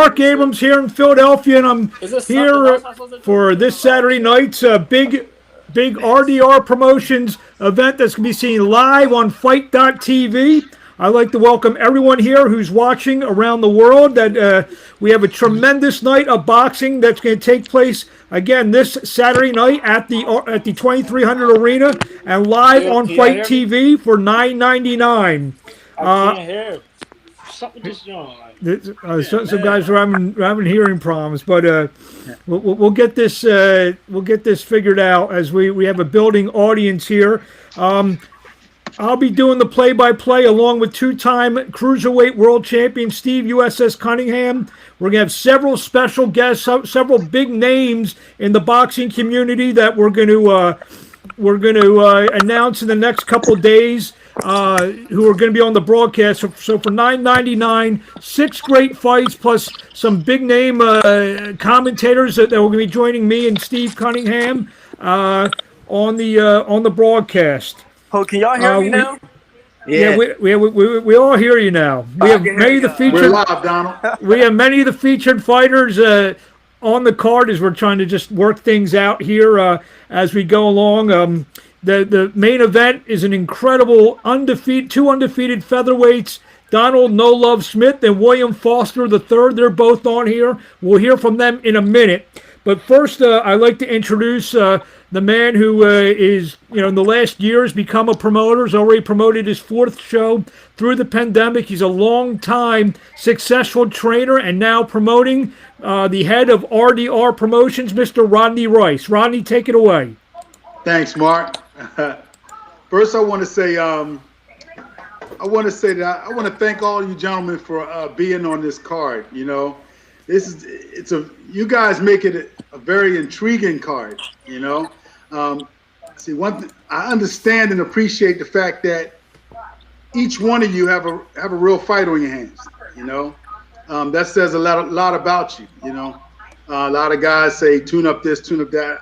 Mark Abrams here in Philadelphia, and I'm here for this Saturday night's big RDR Promotions event that's going to be seen live on Fight.tv. I'd like to welcome everyone here who's watching around the world. That we have a tremendous night of boxing that's going to take place again this Saturday night at the 2300 Arena and live on Fight TV for $9.99. I can't hear. Something just wrong. Some guys are having hearing problems, but we'll get this figured out as we have a building audience here. I'll be doing the play-by-play along with two-time cruiserweight world champion Steve USS Cunningham. We're gonna have several special guests, several big names in the boxing community that we're going to announce in the next couple of days. Who are going to be on the broadcast. So for $9.99, 6 great fights plus some big name commentators that will be joining me and Steve Cunningham on the broadcast. Oh, can y'all hear me now? Yeah, we all hear you now. We have many of the featured. We're live, Donald. We have many of the featured fighters on the card as we're trying to just work things out here as we go along. The main event is an incredible two undefeated featherweights, Donald No Love Smith and William Foster III. They're both on here. We'll hear from them in a minute. But first, I'd like to introduce the man who is, in the last year has become a promoter. Has already promoted his 4th show through the pandemic. He's a long-time successful trainer and now promoting the head of RDR Promotions, Mr. Rodney Rice. Rodney, take it away. Thanks, Mark. First, I want to say that I want to thank all you gentlemen for being on this card. You guys make it a very intriguing card. See, I understand and appreciate the fact that each one of you have a real fight on your hands. That says a lot about you. A lot of guys say tune up this, tune up that.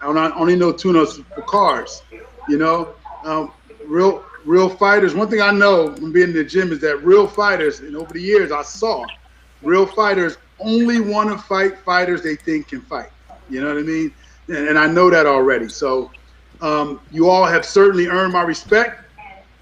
I only know tune-ups for cars, real fighters. One thing I know from being in the gym is that real fighters, and over the years I saw, real fighters only want to fight fighters they think can fight. You know what I mean? And I know that already. So you all have certainly earned my respect,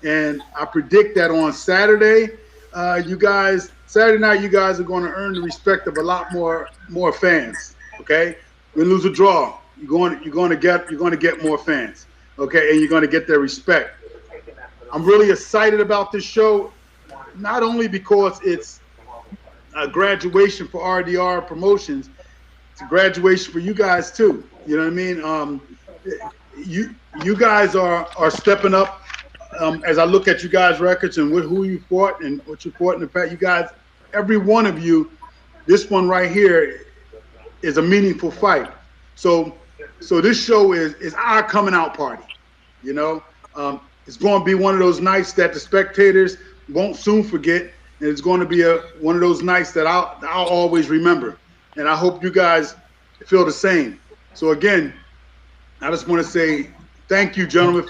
and I predict that on Saturday, Saturday night, you guys are going to earn the respect of a lot more fans. Okay, win, lose, or draw. You're going to get more fans, okay, and you're going to get their respect. I'm really excited about this show, not only because it's a graduation for RDR Promotions, it's a graduation for you guys too. You know what I mean? You guys are stepping up. As I look at you guys' records and who you fought and what you fought in the past, you guys, every one of you, this one right here is a meaningful fight. So this show is our coming out party. It's going to be one of those nights that the spectators won't soon forget, and it's going to be one of those nights that I'll always remember. And I hope you guys feel the same. So again, I just want to say thank you, gentlemen,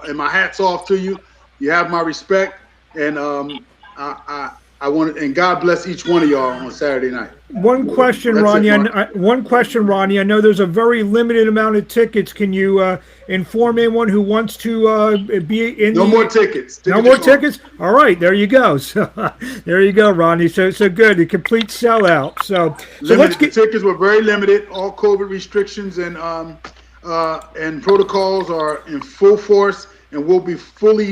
and my hat's off to you. You have my respect, and I want, and God bless each one of y'all on Saturday night. One question, Ronnie. I know there's a very limited amount of tickets. Can you inform anyone who wants to be in? No more tickets. No more tickets. All right, there you go. So there you go, Ronnie. So good. A complete sellout. So let's get. The tickets were very limited. All COVID restrictions and protocols are in full force and will be fully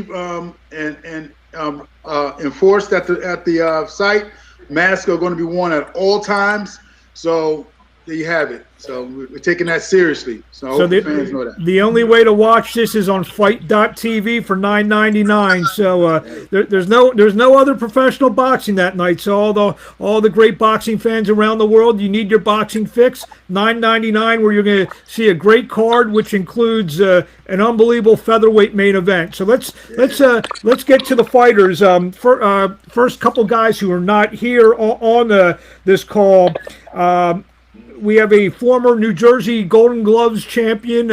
enforced at the site. Masks are going to be worn at all times. So there you have it. So we're taking that seriously. So I hope the fans know that. The only way to watch this is on Fight.tv for $9.99. So there's no other professional boxing that night. So all the great boxing fans around the world, you need your boxing fix. $9.99, where you're going to see a great card, which includes an unbelievable featherweight main event. So let's get to the fighters. First couple guys who are not here on this call. We have a former New Jersey Golden Gloves champion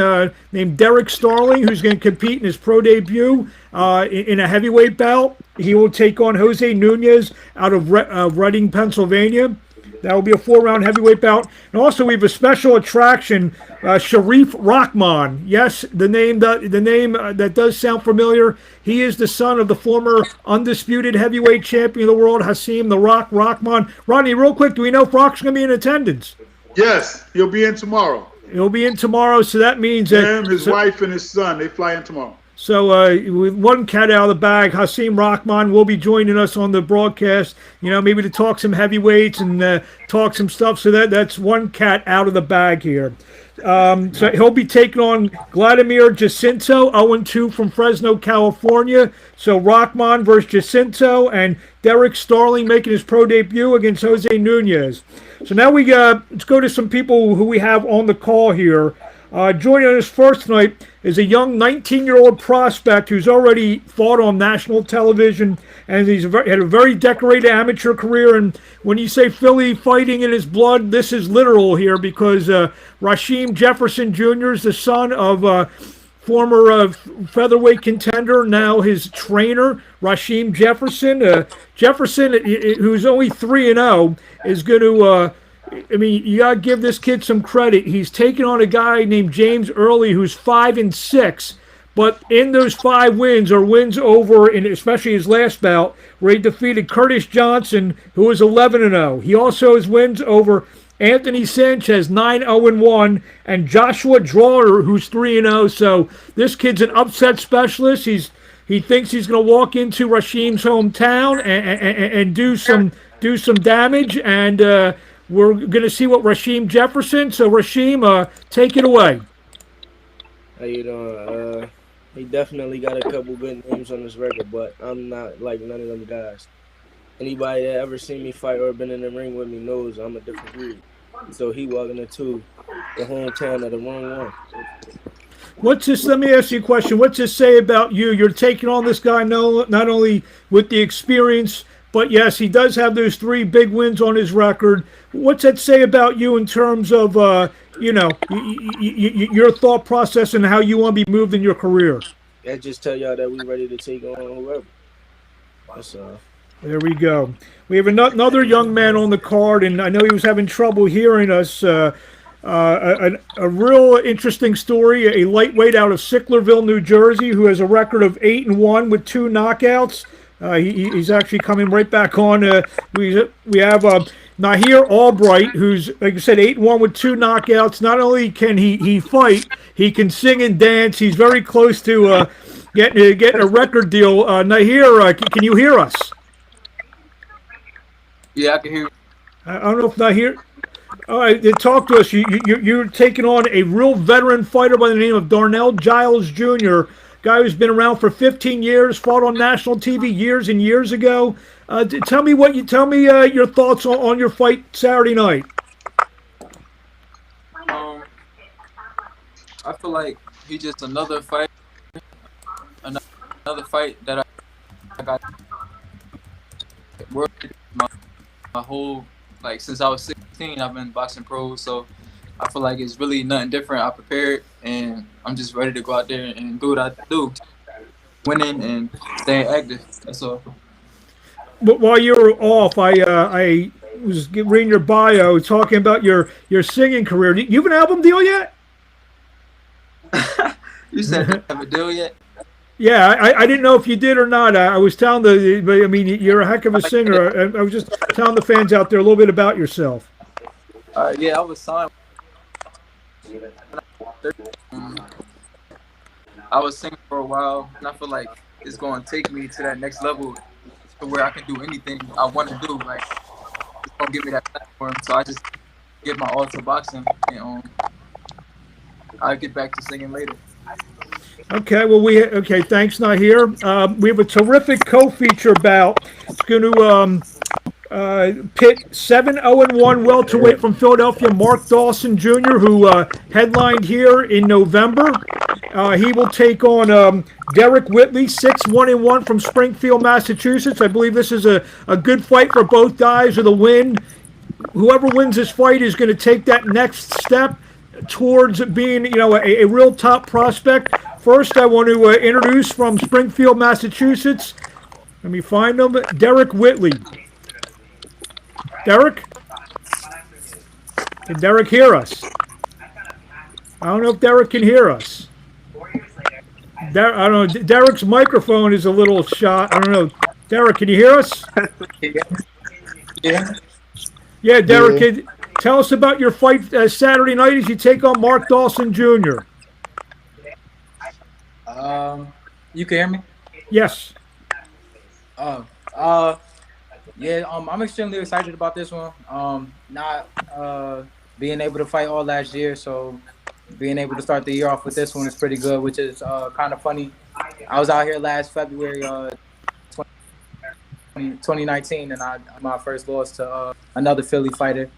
named Derrick Starling, who's going to compete in his pro debut in a heavyweight bout. He will take on Jose Nunez out of Reading, Pennsylvania. That will be a 4-round heavyweight bout. And also we have a special attraction, Sharif Rahman. Yes, the name that does sound familiar. He is the son of the former undisputed heavyweight champion of the world, Hasim the Rock Rahman. Rodney, real quick, do we know if Rock's going to be in attendance? Yes, he'll be in tomorrow. He'll be in tomorrow, so that means that him, his wife, and his son, they fly in tomorrow. So with one cat out of the bag, Hasim Rahman will be joining us on the broadcast, maybe to talk some heavyweights and talk some stuff. So that's one cat out of the bag here. So he'll be taking on Vladimir Jacinto, 0-2 from Fresno, California. So Rahman versus Jacinto, and Derek Starling making his pro debut against Jose Nunez. So now let's go to some people who we have on the call here. Joining us first tonight is a young 19-year-old prospect who's already fought on national television, and he's had a very decorated amateur career. And when you say Philly fighting in his blood, this is literal here, because Rashiem Jefferson Jr. is the son of former featherweight contender, now his trainer, Rashiem Jefferson. Jefferson, who's only 3-0, is going to... you got to give this kid some credit. He's taken on a guy named James Early, who's 5-6. But in those 5 wins are wins over, and especially his last bout, where he defeated Curtis Johnson, who was 11-0. He also has wins over Anthony Sanchez, 9-0-1, and Joshua Drawer, who's 3-0. So this kid's an upset specialist. He thinks he's going to walk into Rasheem's hometown and do some damage. And we're going to see what Rashiem Jefferson. So, Rashiem, take it away. How you doing? He definitely got a couple good names on his record, but I'm not like none of them guys. Anybody that ever seen me fight or been in the ring with me knows I'm a different breed. So he walking into the hometown of the wrong one. Let me ask you a question. What's this say about you? You're taking on this guy not only with the experience, but yes, he does have those 3 big wins on his record. What's that say about you in terms of, your thought process and how you want to be moved in your career? I just tell y'all that we ready to take on whoever. That's all. There we go. We have another young man on the card, and I know he was having trouble hearing us. A real interesting story, a lightweight out of Sicklerville, New Jersey, who has a record of 8-1 with 2 knockouts. He's actually coming right back on. We have Nahir Albright, who's, like I said, 8-1 with 2 knockouts. Not only can he fight, he can sing and dance. He's very close to getting a record deal. Nahir, can you hear us? Yeah, I can hear you. I don't know if Nahir... All right, talk to us. You're taking on a real veteran fighter by the name of Darnell Giles Jr., guy who's been around for 15 years, fought on national TV years and years ago. Tell me your thoughts on your fight Saturday night. I feel like he's just another fight that I got worked my whole, like, since I was 16. I've been boxing pro, so I feel like it's really nothing different. I prepared, and I'm just ready to go out there and do what I do, winning and staying active. That's all. But while you were off, I was reading your bio, talking about your singing career. You have an album deal yet? You said you have a deal yet? Yeah, I didn't know if you did or not. I was telling you're a heck of a singer. I was just telling the fans out there a little bit about yourself. Yeah, I was signed. I was singing for a while, and I feel like it's going to take me to that next level to where I can do anything I want to do. Like, it's going to give me that platform, so I just give my all to boxing, and I'll get back to singing later. Okay, well, thanks, Nahir. We have a terrific co-feature bout. It's going to pit 7-0-1 welterweight from Philadelphia, Mark Dawson Jr., who headlined here in November. He will take on Derrick Whitley, 6-1-1 from Springfield, Massachusetts. I believe this is a good fight for both guys with a win. Whoever wins this fight is going to take that next step towards being, a real top prospect. First, I want to introduce from Springfield, Massachusetts. Let me find him. Derrick Whitley. Derrick? Can Derrick hear us? I don't know if Derrick can hear us. I don't know. Derrick's microphone is a little shot. I don't know. Derrick, can you hear us? Yeah. Yeah, Derrick, tell us about your fight Saturday night as you take on Mark Dawson Jr. You can hear me? Yes. Yeah, I'm extremely excited about this one. Not being able to fight all last year, so being able to start the year off with this one is pretty good, which is kind of funny. I was out here last February 2019, and my first loss to another Philly fighter.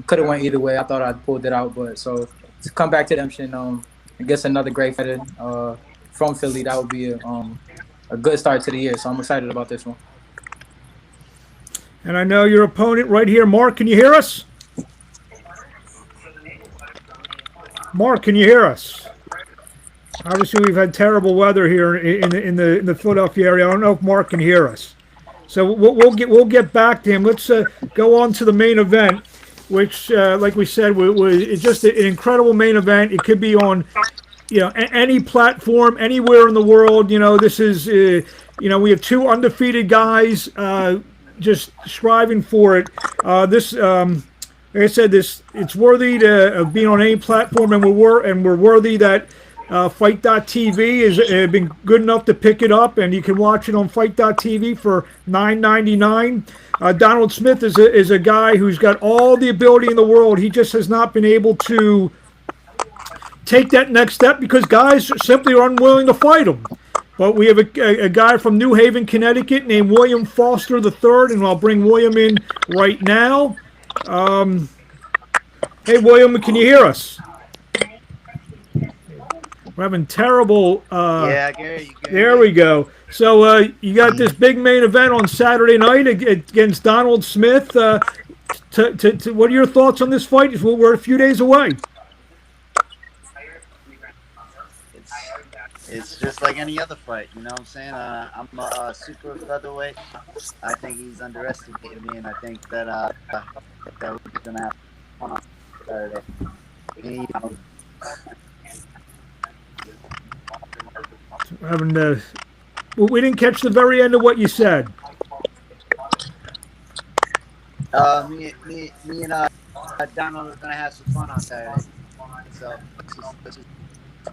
Could have went either way. I thought I'd pulled it out, but so to come back to redemption against another great fighter from Philly, that would be a good start to the year. So I'm excited about this one. And I know your opponent right here. Mark, can you hear us? Mark, can you hear us? Obviously, we've had terrible weather here in the Philadelphia area. I don't know if Mark can hear us. So we'll get back to him. Let's go on to the main event, which, like we said, it's just an incredible main event. It could be on, any platform, anywhere in the world. This is, we have two undefeated guys just striving for it. Like I said, it's worthy of being on any platform, and we're worthy that Fight.tv has been good enough to pick it up, and you can watch it on Fight.tv for $9.99. Donald Smith is a guy who's got all the ability in the world. He just has not been able to take that next step because guys simply are unwilling to fight him. But we have a guy from New Haven, Connecticut named William Foster III, and I'll bring William in right now. Hey, William, can you hear us? We're having terrible... yeah, I can hear you. There we go. So you got this big main event on Saturday night against Donald Smith. What are your thoughts on this fight? We're a few days away. It's just like any other fight, you know what I'm saying? I'm a super featherweight. I think he's underestimated me, and I think that we're going to have fun on Saturday. We didn't catch the very end of what you said. Me and Donald are going to have some fun on Saturday. So let's just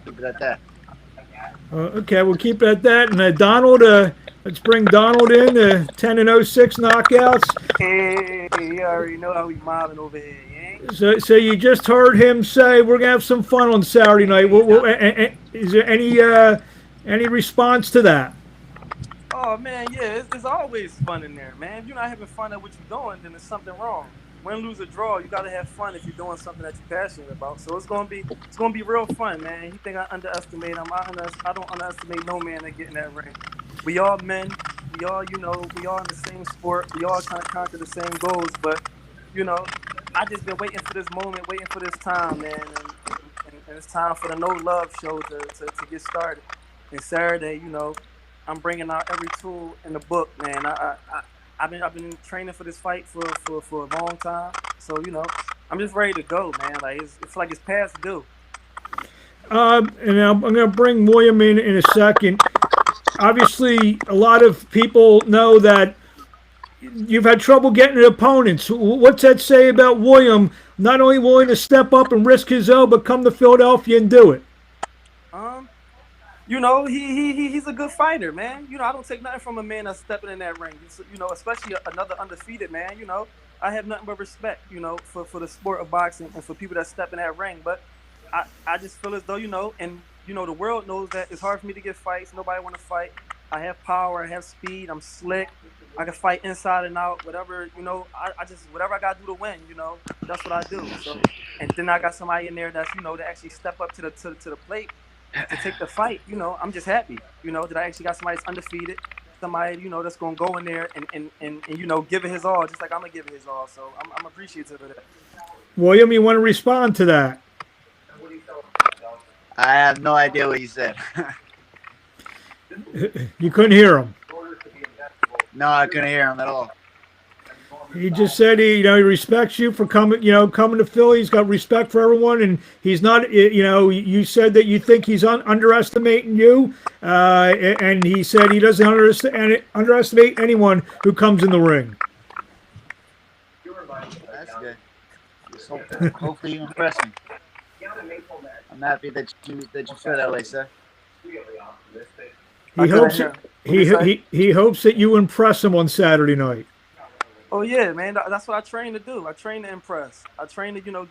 keep it at that. Okay, we'll keep it at that. And Donald, let's bring Donald in. 10-06 knockouts. Hey, you already know how we mobbing over here, So you just heard him say we're gonna have some fun on Saturday night. Is there any response to that? Oh man, yeah, it's always fun in there, man. If you're not having fun at what you're doing, then there's something wrong. Win, lose, or draw, you gotta have fun if you're doing something that you're passionate about. So it's gonna be real fun, man. You think I underestimate him? I don't underestimate no man that get in that ring. We all men. We all in the same sport. We all trying to conquer the same goals. But I just been waiting for this moment, waiting for this time, man. And it's time for the No Love show to get started. And Saturday, I'm bringing out every tool in the book, man. I've been training for this fight for a long time, so I'm just ready to go, man. Like it's like it's past due. And I'm going to bring William in a second. Obviously, a lot of people know that you've had trouble getting opponents. What's that say about William? Not only willing to step up and risk his own, but come to Philadelphia and do it. He's a good fighter, man. I don't take nothing from a man that's stepping in that ring. Especially another undefeated man. I have nothing but respect, for the sport of boxing and for people that step in that ring. But I just feel as though, the world knows that it's hard for me to get fights. Nobody want to fight. I have power. I have speed. I'm slick. I can fight inside and out. Whatever, I just whatever I gotta do to win. That's what I do. So, and then I got somebody in there that's to actually step up to the plate. To take the fight, I'm just happy, that I actually got somebody that's undefeated, somebody, that's gonna go in there and give it his all, just like I'm gonna give it his all. So I'm appreciative of that. William, you want to respond to that? I have no idea what you said. You couldn't hear him. No, I couldn't hear him at all. He just said he respects you for coming to Philly. He's got respect for everyone, and he's not you said that you think he's underestimating you, and he said he doesn't underestimate anyone who comes in the ring. That's good. Hopefully you impress me. I'm happy that you feel that way, sir. He hopes that you impress him on Saturday night. Oh yeah, man. That's what I train to do. I train to impress. I train to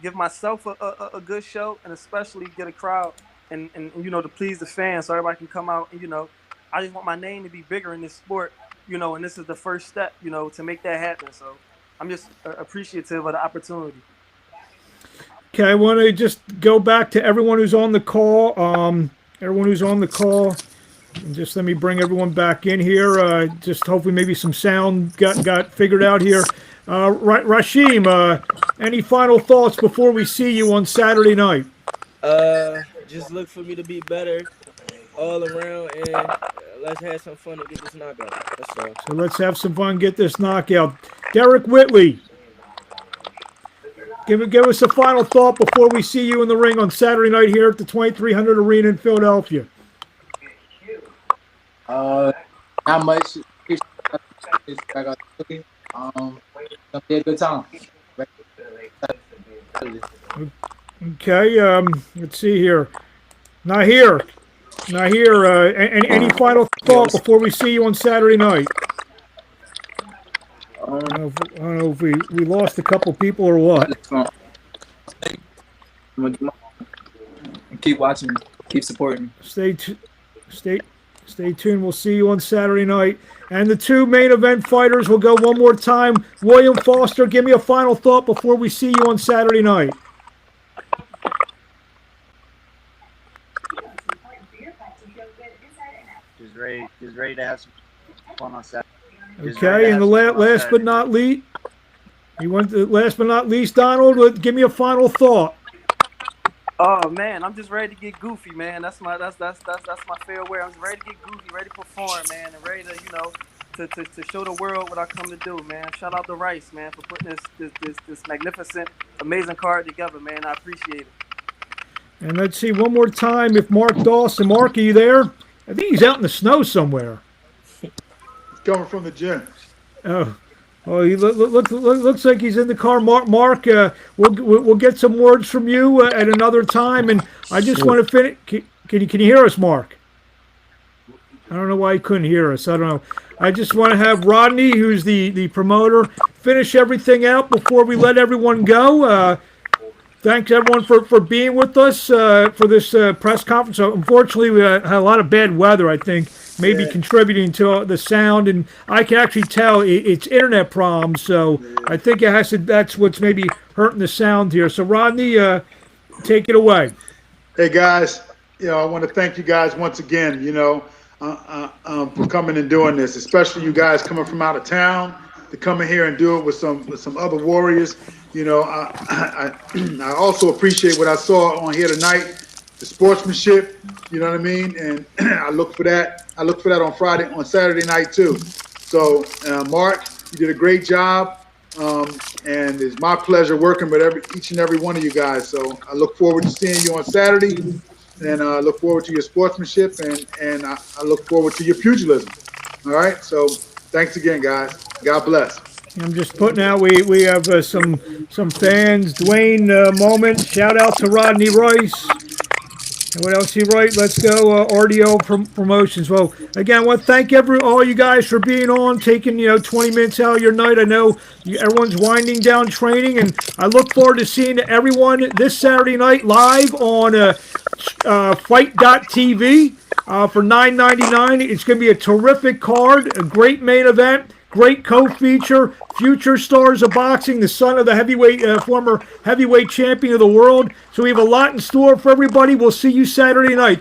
give myself a good show, and especially get a crowd and to please the fans, so everybody can come out and I just want my name to be bigger in this sport, and this is the first step, to make that happen. So I'm just appreciative of the opportunity. Okay, I want to just go back to everyone who's on the call. And just let me bring everyone back in here. Just hopefully maybe some sound got figured out here. Rashiem, any final thoughts before we see you on Saturday night? Just look for me to be better all around, and let's have some fun and get this knockout. That's all. So let's have some fun, get this knockout. Derrick Whitley, give us a final thought before we see you in the ring on Saturday night here at the 2300 Arena in Philadelphia. Not much. It's gonna be a good time. Okay, let's see here. Nahir, any final thought before we see you on Saturday night? I don't know if we lost a couple people or what. Keep watching, keep supporting. Stay tuned. We'll see you on Saturday night. And the two main event fighters will go one more time. William Foster, give me a final thought before we see you on Saturday night. Just ready to have some fun on Saturday. Okay, and the last but not least, Donald, give me a final thought. Oh man, I'm just ready to get goofy, man. That's my fair wear. I'm just ready to get goofy, ready to perform, man, and ready to show the world what I come to do, man. Shout out to Rice, man, for putting this magnificent, amazing card together, man. I appreciate it. And let's see one more time if Mark Dawson. Mark, are you there? I think he's out in the snow somewhere. He's coming from the gym. Oh, he looks like he's in the car. Mark, we'll get some words from you at another time. And I just want to finish. Can you hear us, Mark? I don't know why he couldn't hear us. I don't know. I just want to have Rodney, who's the promoter, finish everything out before we let everyone go. Thanks, everyone, for being with us for this press conference. So, unfortunately, we had a lot of bad weather, I think, maybe contributing to the sound. And I can actually tell it's internet problems. So I think that's what's maybe hurting the sound here. So, Rodney, take it away. Hey, guys, I want to thank you guys once again, for coming and doing this, especially you guys coming from out of town to come in here and do it with some other warriors. I also appreciate what I saw on here tonight, the sportsmanship, you know what I mean? And I look for that. I look for that on Saturday night too. So, Mark, you did a great job. And it's my pleasure working with each and every one of you guys. So I look forward to seeing you on Saturday, and I look forward to your sportsmanship, and I look forward to your pugilism. All right. So thanks again, guys. God bless. I'm just putting out. We have some fans. Dwayne moment. Shout out to Rodney Rice. And what else he write? Let's go RDR Promotions. Well, again, I want to thank all you guys for being on, taking 20 minutes out of your night. I know everyone's winding down training, and I look forward to seeing everyone this Saturday night live on Fight.tv for $9.99. It's going to be a terrific card, a great main event. Great co-feature, future stars of boxing, the son of the former heavyweight champion of the world. So we have a lot in store for everybody. We'll see you Saturday night.